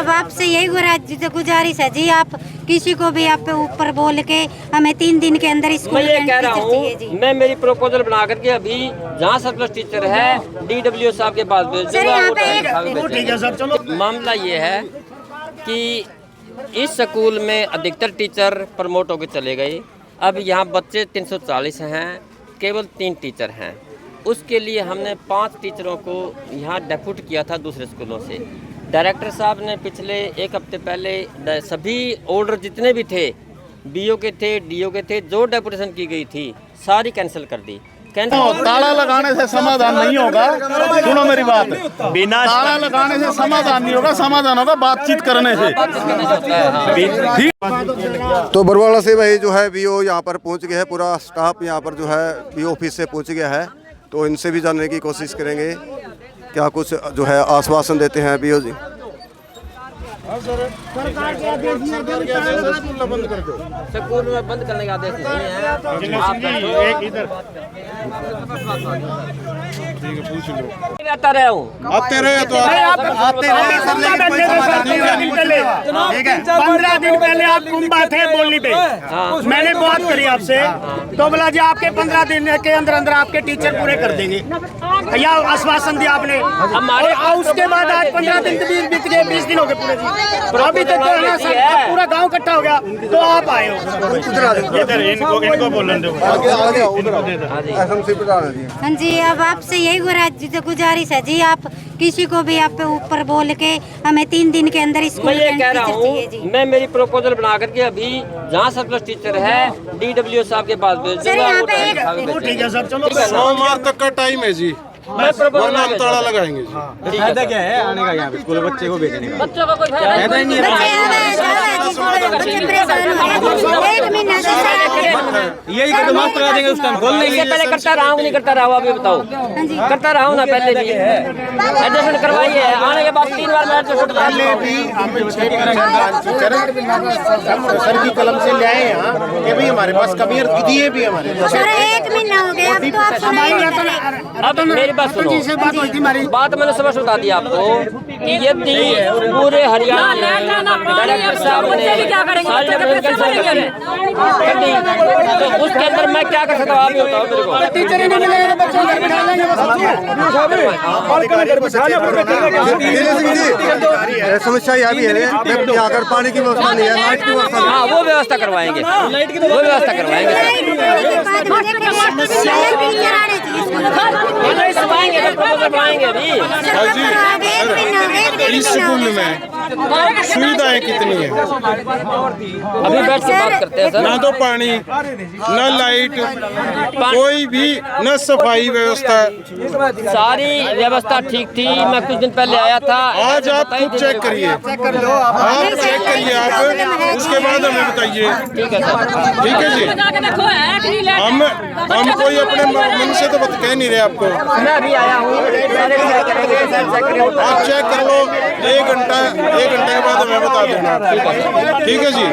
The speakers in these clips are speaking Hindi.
अब आपसे यही गुजारिश है जी, आप किसी को भी आप ऊपर बोल के हमें 3 दिन के अंदर स्कूल मैं ये कह रहा हूँ, मैं मेरी प्रपोजल बना करके अभी जहाँ सरप्लस टीचर है DWO साहब के पास भेज दूंगा। मामला ये है कि इस स्कूल में अधिकतर टीचर प्रमोट होकर चले गए। अब यहाँ बच्चे 340 हैं, केवल 3 टीचर हैं। उसके लिए हमने 5 टीचरों को यहाँ डेप्यूट किया था दूसरे स्कूलों से। डायरेक्टर साहब ने पिछले 1 हफ्ते पहले सभी ऑर्डर जितने भी थे, BO के थे, DO के थे, जो डेपुटेशन की गई थी सारी कैंसिल कर दी। ताला लगाने से समाधान नहीं होगा। सुनो मेरी बात, बिना ताला लगाने से समाधान नहीं होगा, समाधान होगा बातचीत करने से। तो बरवाड़ा से भाई जो है BO यहाँ पर पहुँच गया है, पूरा स्टाफ यहाँ पर जो है BO ऑफिस से पहुँच गया है। तो इनसे भी जानने की कोशिश करेंगे क्या कुछ जो है आश्वासन देते हैं BO जी। स्कूल में बंद करने का आदेश नहीं है। आता रहा हूँ, आते रहे तो आते रहे। 15 दिन पहले आप कुंभा थे बोलने पे, मैंने बात करी आपसे, तो बोला जी आपके 15 दिन के अंदर अंदर आपके टीचर पूरे कर देंगे, या आश्वासन दिया आपने। हमारे उसके बाद आज 15 दिन बीत गए, 20 दिन हो गए पूरे जी। अभी तक तो पूरा गांव इकट्ठा हो गया, तो आप आए हो। इनको बोलने दो। हाँ जी, अब आपसे यही गुजारिश है जी, आप किसी को भी आप ऊपर बोल के हमें 3 दिन के अंदर स्कूल मैं ये कह रहा हूँ, मैं मेरी प्रपोजल बना करके अभी जहाँ सरप्लस टीचर है DWO साहब के पास भेज दूंगा। सोमवार तक का टाइम है जी, मैं प्रपोजल हम ताला लगाएंगे। फायदा क्या है आने का यहाँ पे स्कूल बच्चे को भेजने का? बच्चों का कोई फायदा ही नहीं है। यही कदम आप करा देंगे उस टाइम खोल देंगे। पहले करता रहा हूँ, नहीं करता रहा हूँ, अभी बताओ। करता रहा हूँ ना पहले भी, एडजस्टमेंट करवाइए। आने के बाद 3 बार मैं एडजस्टमेंट पहले भी सर की कलम से ले आए यहाँ कि भाई हमारे पास कमी दिए भी हमारे। सर 1 महीना हो गया, अब तो आप सुनाइए। अब मेरी बात सुनो, बात मैंने समझ बता दी आपको कि यदि पूरे हरियाणा में डायरेक्टर साहब ने सारी डेपुटेशन कैंसिल कर दी, तो उसके अंदर मैं क्या कर सकता हूँ? आप ही बताओ मेरे को। समस्या यह भी है कि अगर पानी की व्यवस्था नहीं है, लाइट की व्यवस्था, हाँ वो व्यवस्था करवाएंगे, वो व्यवस्था करवाएंगे। इस स्कूल में सुविधाएं कितनी है? अभी बैठ के बात करते हैं सर। ना तो पानी, न लाइट, कोई भी न सफाई व्यवस्था। सारी व्यवस्था ठीक थी। मैं कुछ दिन पहले आया था। आज आप खुद चेक करिए, आप चेक करिए, आप उसके बाद हमें बताइए। ठीक है सर, ठीक है जी। हम कोई अपने मन से तो कह नहीं रहे आपको। मैं अभी आया हूँ, आप चेक कर लो, 1 घंटे के बाद हमें बता देना। ठीक है जी।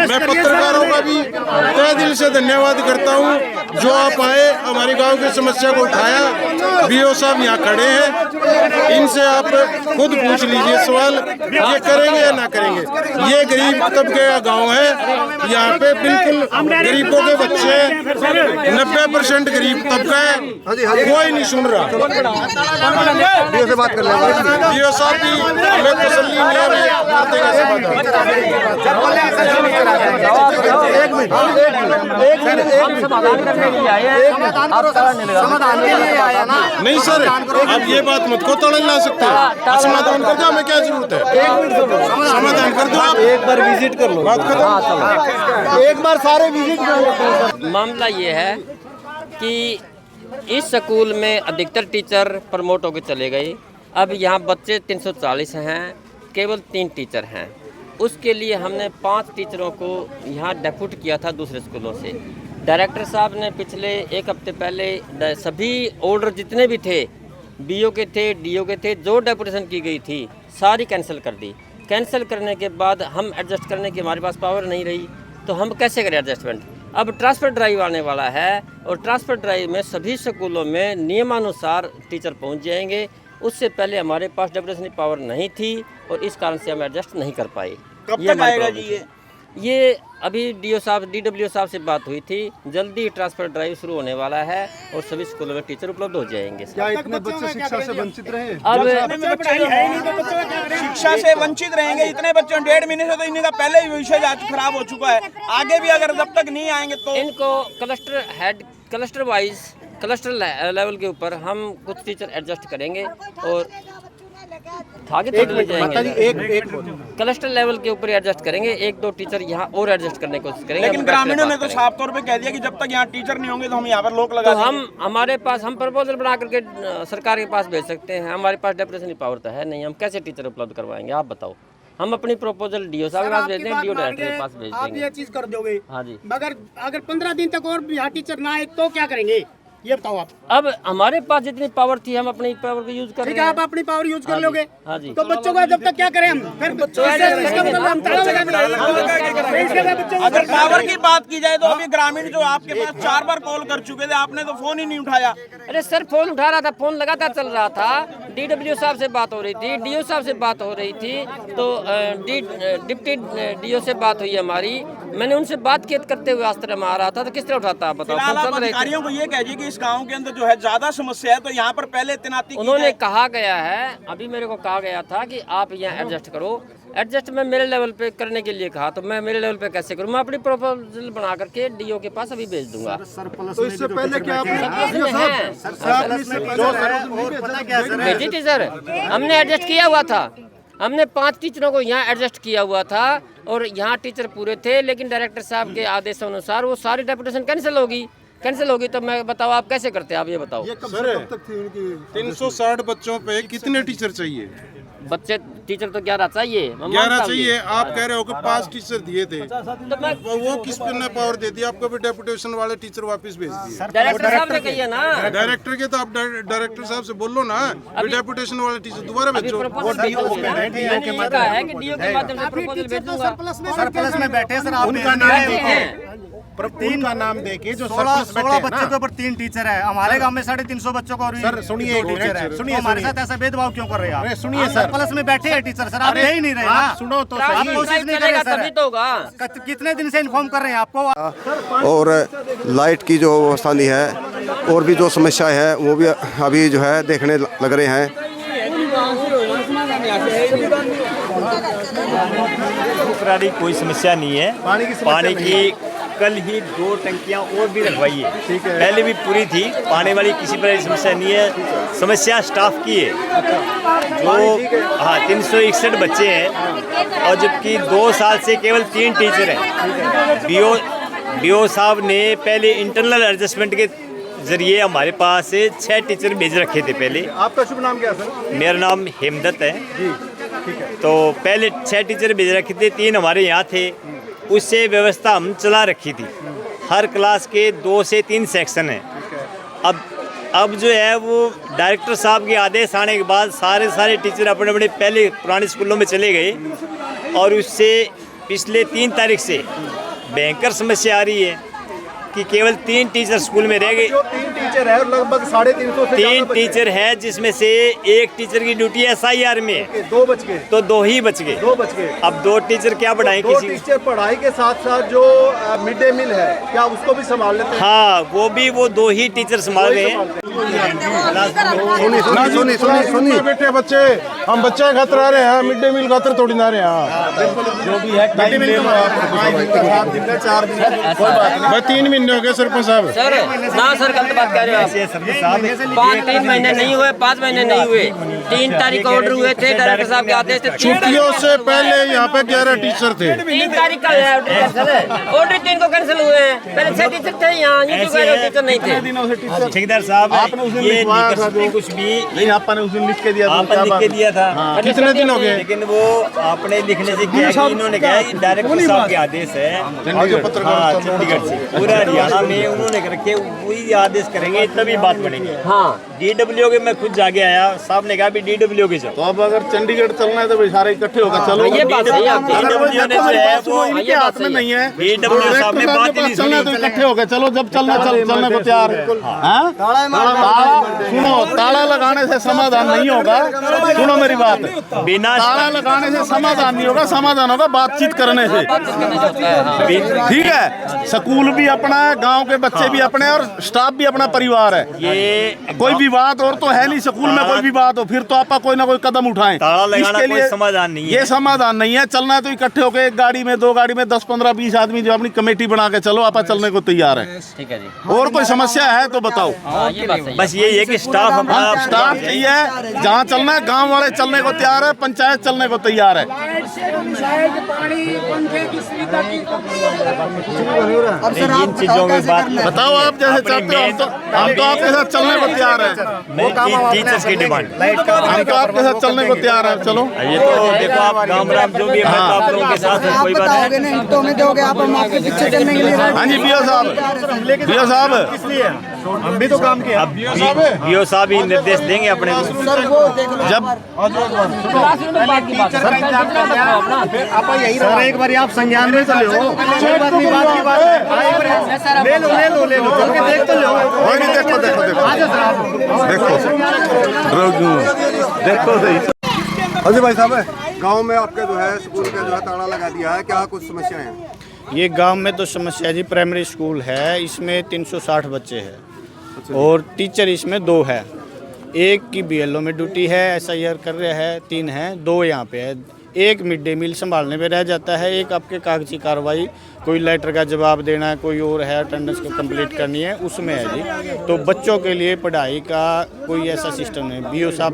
मैं पत्रकारों का भी तहे दिल से धन्यवाद करता हूँ जो आप आए, हमारे गांव की समस्या को उठाया। BO साहब यहाँ खड़े हैं, इनसे आप खुद पूछ लीजिए सवाल, ये करेंगे या ना करेंगे। ये गरीब तबके का गाँव है, यहाँ पे बिल्कुल गरीबों के बच्चे, 90% गरीब तबका है, कोई नहीं सुन रहा। BO से बात कर लेंगे। BO साहब भी हमें तसल्ली नहीं है, नहीं सर, अब ये बात मुझको तोड़ ला सकते हैं। समाधान कर दो, हमें क्या जरूरत है? समाधान कर दो आप। एक बार विजिट कर लो, बात खत्म। एक बार सारे विजिट कर लो। मामला ये है कि इस स्कूल में अधिकतर टीचर प्रमोट होकर चले गए। अब यहाँ बच्चे 340 हैं, केवल 3 टीचर हैं। उसके लिए हमने 5 टीचरों को यहाँ डेप्यूट किया था दूसरे स्कूलों से। डायरेक्टर साहब ने पिछले 1 हफ्ते पहले सभी ऑर्डर जितने भी थे, BO के थे, DO के थे, जो डेपुटेशन की गई थी सारी कैंसिल कर दी। कैंसिल करने के बाद हम एडजस्ट करने की हमारे पास पावर नहीं रही, तो हम कैसे करें एडजस्टमेंट? अब ट्रांसफ़र ड्राइव आने वाला है और ट्रांसफ़र ड्राइव में सभी स्कूलों में नियमानुसार टीचर पहुंच जाएंगे। उससे पहले हमारे पास डेपुटेशन पावर नहीं थी और इस कारण से हम एडजस्ट नहीं कर पाए। कब ये तक हमारी आएगा प्रॉब्लम जी थी। ये अभी DW साहब से बात हुई थी, जल्दी ही ट्रांसफर ड्राइव शुरू होने वाला है और सभी स्कूलों में टीचर उपलब्ध हो जाएंगे। क्या इतने बच्चे शिक्षा से वंचित रहे? अब शिक्षा से वंचित रहेंगे इतने बच्चों, 1.5 महीने से तो इनका पहले ही विषय आज खराब हो चुका है। आगे भी अगर जब तक नहीं आएंगे तो इनको क्लस्टर वाइज क्लस्टर लेवल के ऊपर हम कुछ टीचर एडजस्ट करेंगे और आगे तो ले जाएंगे। क्लस्टर लेवल के ऊपर एडजस्ट करेंगे, 1-2 टीचर यहाँ और एडजस्ट करने की कोशिश करेंगे। लेकिन ग्रामीणों ने तो साफ तौर पे कह दिया कि जब तक यहाँ टीचर नहीं होंगे तो हम यहाँ पर लोग लगा तो हमारे पास हम प्रपोजल बना करके सरकार के पास भेज सकते हैं। हमारे पास डेपुटेशन पावर तो है नहीं, हम कैसे टीचर उपलब्ध करवाएंगे आप बताओ। हम अपनी प्रपोजल DO साहब के पास भेज देंगे, DO डायरेक्टर के पास भेज आप देंगे। ये चीज कर दोगे, हाँ जी। मगर अगर 15 दिन तक और यहाँ टीचर ना आए तो क्या करेंगे ये बताओ आप। अब हमारे पास जितनी पावर थी हम अपनी पावर को यूज कर ठीक रहे है, हैं। आप अपनी पावर यूज कर हाँ जी, लोगे हाँ जी। तो बच्चों का जब तक क्या करें हम, फिर बच्चों अगर पावर की बात की जाए तो अभी ग्रामीण जो आपके पास 4 बार कॉल कर चुके थे, आपने तो फोन ही नहीं उठाया। अरे सर फोन उठा रहा था, फोन लगातार चल रहा था। DW साहब से बात हो रही थी, DO साहब से बात हो रही थी, तो डिप्टी DO से बात हुई हमारी। मैंने उनसे बात करते हुए आस्त्र में आ रहा था, तो किस तरह उठाता आप बताओ। फिलहाल फोन आप चल रहे थे। अधिकारियों को ये कहिए कि इस गांव के अंदर जो है ज्यादा समस्या है तो यहाँ पर पहले तैनाती की उन्होंने जाए। कहा गया है, अभी मेरे को कहा गया था कि आप यहाँ एडजस्ट करो। एडजस्ट मैं मेरे लेवल पे करने के लिए कहा, तो मैं मेरे लेवल पे कैसे करूँ? मैं अपनी प्रपोजल बना करके DO के पास अभी भेज दूंगा। तो इससे पहले क्या भेजी थी सर, हमने एडजस्ट किया हुआ था। हमने 5 टीचरों को यहाँ एडजस्ट किया हुआ था और यहाँ टीचर पूरे थे, लेकिन डायरेक्टर साहब के आदेशानुसार वो सारी डेपुटेशन कैंसिल होगी। तो मैं बताओ आप कैसे करते हैं, आप ये बताओ। सर 360 बच्चों पे कितने टीचर चाहिए? बच्चे टीचर तो 11 चाहिए। मैं 11 मानता हूँ चाहिए। ये। आप कह रहे हो कि 5 टीचर दिए थे, तो मैं वो किस पे ने पावर दे दिया आपको? भी डेपुटेशन वाले टीचर वापस भेज दिए। डायरेक्टर साहब ने कही है ना, डायरेक्टर के तो आप डायरेक्टर साहब से बोलो ना, डेपुटेशन वाले टीचर दोबारा भेजो। मैंने ये कहा है कि DO के माध्यम से प्रपोजल भेजूंगा। सरप्लस में बैठे सर, आप उनका तीन का नाम देके जो 16 बच्चों के ऊपर 3 टीचर है। हमारे गांव में 350 बच्चों को सर सुनिए टीचर है, सुनिए हमारे साथ ऐसा भेदभाव क्यों कर रहे हैं आप? सुनिए सर, प्लस में बैठे हैं टीचर सर, आप दे ही नहीं रहे ना। सुनो तो आप कोशिश नहीं कर रहे तभी तो होगा। सर, कितने दिन से इन्फॉर्म कर रहे हैं आपको? और लाइट की जो व्यवस्था नहीं है और भी जो समस्या है वो भी अभी जो है देखने लग रहे हैं। कोई समस्या नहीं है। पानी की कल ही 2 टंकियां और भी रखवाई है, पहले भी पूरी थी। पानी वाली किसी प्रकार की समस्या नहीं है। समस्या स्टाफ की है, जो 361 बच्चे हैं और जबकि 2 साल से केवल 3 टीचर हैं। BO साहब ने पहले इंटरनल एडजस्टमेंट के जरिए हमारे पास 6 टीचर भेज रखे थे पहले। आपका शुभ नाम क्या सर? मेरा नाम हेमदत्त है। तो पहले 6 टीचर भेज रखे थे, 3 हमारे यहाँ थे। उससे व्यवस्था हम चला रखी थी। हर क्लास के 2 से 3 सेक्शन हैं। अब जो है वो डायरेक्टर साहब के आदेश आने के बाद सारे टीचर अपने अपने पहले पुराने स्कूलों में चले गए और उससे पिछले 3 तारीख से भयंकर समस्या आ रही है कि केवल 3 टीचर स्कूल में रह गए। 3 टीचर है और लगभग 350 से 3 टीचर है, जिसमें से 1 टीचर की ड्यूटी SIR में है, 2 बच गए। तो 2 ही बच गए। 2 बच गए। अब 2 टीचर क्या पढ़ाएं? 2 किसी टीचर पढ़ाई के साथ साथ जो मिड डे मील है क्या उसको भी संभाल लेते हैं? हाँ, वो 2 ही टीचर संभाल रहे हैं। सुनिए बेटे, बच्चे हम बच्चे खातर आ रहे हैं, मिड डे मील खातर थोड़ी ना रहे हैं। जो भी है 3 महीने हो गए सरपंच साहब। सर ना सर, गलत बात कह रहे हो आप। 3 महीने नहीं हुए, 5 महीने नहीं हुए। 3 तारीख को ऑर्डर हुए थे, डायरेक्टर साहब के आदेश थे। छुट्टियों से पहले यहाँ पे 11 टीचर थे। 3 तारीख का ऑर्डर 3 को कैंसिल हुए हैं। पहले 6 टीचर थे यहाँ, टीचर नहीं थे। ठेकेदार साहब, ये नहीं कर सकते कुछ भी। नहीं, आपने उस दिन लिख के दिया था। आपने लिख के दिया था। कितने दिन हो गए? लेकिन वो आपने लिखने से क्या कि इन्होंने कहा कि डायरेक्टर साहब के आदेश है। पत्रकार चंडीगढ़ से पूरा हरियाणा में उन्होंने रखे वही आदेश करेंगे तभी बात बढ़ेगी। हाँ DW के मैं खुद जाके आया, साहब ने कहा भी DW के तो जाओ। अब अगर चंडीगढ़ चलना है तो भाई सारे इकट्ठे होकर चलो। ये बात सही है आपकी। DW ने जो है वो इनके हाथ में नहीं है। DW साहब ने बात ही नहीं चलना है तो सुनी। इकट्ठे होकर चलो, जब चलने को तैयार है। हाँ? सुनो, ताला लगाने से समाधान नहीं होगा। सुनो मेरी बात, बिना ताला लगाने से समाधान नहीं होगा, समाधान होगा बातचीत करने से। ठीक है, स्कूल भी अपना है, गांव के बच्चे भी अपने, और स्टाफ भी अपना परिवार है। ये कोई विवाद और तो है नहीं, स्कूल में कोई विवाद हो फिर तो आप कोई ना कोई कदम उठाएं। ताला लगाना इसके कोई लिए समाधान नहीं है। ये समाधान नहीं है। चलना है तो इकट्ठे होकर एक गाड़ी में, दो गाड़ी में 10, 15, 20 आदमी जो अपनी कमेटी बना के चलो, आप चलने को तैयार है। ठीक है जी। और कोई समस्या है तो बताओ। ये बात सही है। बस यही है कि स्टाफ हमारा स्टाफ चाहिए, जहाँ चलना है गांव वाले चलने को तैयार है, पंचायत चलने को तैयार है। इन चीजों में बात बताओ आप जैसे चाहते हो, हम तो आपके साथ चलने को तैयार है। टीचर्स की डिमांड, हम तो आपके साथ चलने को तैयार है। चलो ये तो देखो आप राम राम जो भी है, मैं तो आप लोगों के साथ हूं, कोई बात नहीं। तो में दोगे आप, हम आपके पीछे चलने के लिए। हाँ जी बीओ साहब हम भी तो काम किया। अब बीओ साहब ही निर्देश देंगे अपने को। जब सर एक बार आप संज्ञान में तो लो, कोई बात नहीं, बात की बात है। ले लो चल के देख तो लो। कोई नहीं, देखो सही। हाँ जी भाई साहब, गांव में आपके जो है स्कूल का जो है ताला लगा दिया है, क्या कुछ समस्या है? ये गांव में तो समस्या जी, प्राइमरी स्कूल है, इसमें 360 बच्चे हैं और टीचर इसमें 2 है। एक की BLO में ड्यूटी है, SIR कर रहे हैं, 3 हैं, 2 यहाँ पे है। एक मिड डे मील संभालने में रह जाता है, एक आपके कागजी कार्रवाई, कोई लेटर का जवाब देना है, कोई और है अटेंडेंस को कंप्लीट करनी है, उसमें है जी। तो बच्चों के लिए पढ़ाई का कोई ऐसा सिस्टम नहीं। BO साहब